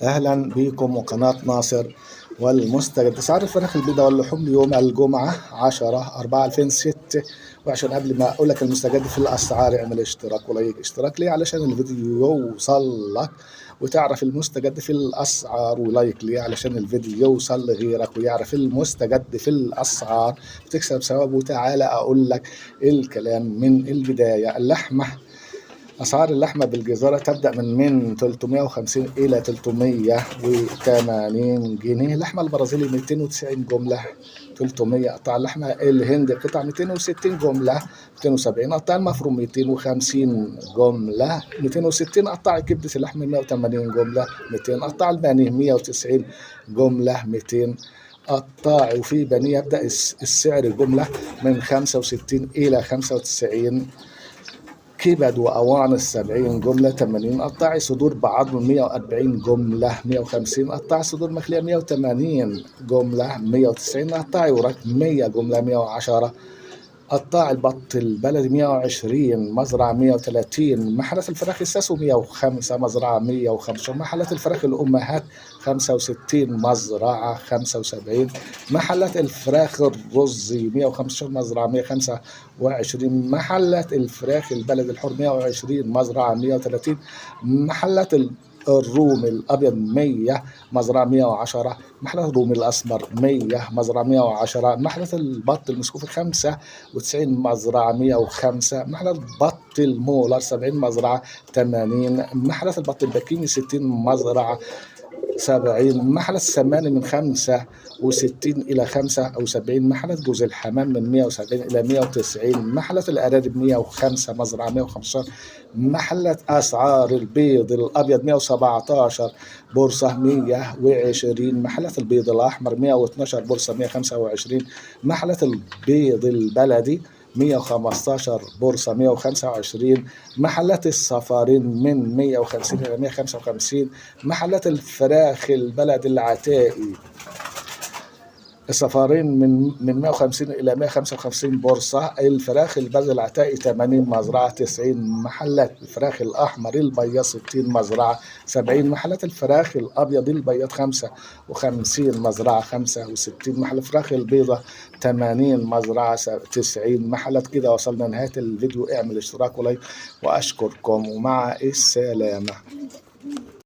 أهلا بكم وقناة ناصر والمستجد. أسعار الفراخ البيضاء واللحوم ليوم الجمعة 10/4/2026. قبل ما أقول لك المستجد في الأسعار اعمل اشتراك ولايك. اشتراك ليه؟ علشان الفيديو يوصل لك وتعرف المستجد في الأسعار، ولايك ليه؟ علشان الفيديو يوصل لغيرك ويعرف المستجد في الأسعار وتكسب ثواب. وتعالى أقول لك الكلام من البداية. أسعار اللحمة بالجزارة تبدأ من 350 إلى 380 جنيه. اللحمة البرازيلي 290 جملة 300. قطع اللحمة الهندي قطع 260 جملة 270. قطع المفروم 250 جملة 260. قطع كبدة اللحم 180 جملة 200. قطع البانيه 190 جملة 200 قطاع. وفي بانيه يبدأ السعر الجملة من 65 إلى 95. كبد وأوانس 70 جملة 80. قطاعي صدور بعظم 140 جملة 150. قطاعي صدور مخلية 180 جملة 190. قطاعي وراك 100 جملة 110. قطاع البط البلدي 120 مزرعة 130. محلات الفراخ الساسو 105 مزرعة 105. محلات الفراخ الأمهات 65 مزرعة 75. محلات الفراخ الرزي 115 مزرعة 125. محلات الفراخ البلد الحر 120 مزرعة 130. محلات الروم الأبيض 100 مزرعة 110. محلات الروم الأسمر 100 مزرعة 110. محلات البط المسكوفي 95 مزرعة 105. محلات بط المولر 70 مزرعة 80. محلات البط البكيني 60 مزرعة 70. محلات السماني من 65 إلى 75. محلات جوز الحمام من 170 إلى 190. محلات الأرانب 105 مزرعة 115. محلات أسعار البيض الأبيض 117 بورصة 120. محلات البيض الأحمر 112 بورصة 125. محلات البيض البلدي 115 بورصة 125. محلات الصفارين من 150 إلى 155. محلات الفراخ البلد العتائي الصفارين من 150 إلى 155 بورصة. الفراخ البلد العتائي 80 مزرعة 90. محلات الفراخ الأحمر البيض 60 مزرعة 70. محلات الفراخ الأبيض البيض 55 مزرعة 65. محل الفراخ البيضة 80 مزرعة 90. محلات. كده وصلنا نهاية الفيديو. اعمل اشتراك ولايك وأشكركم ومع السلامة.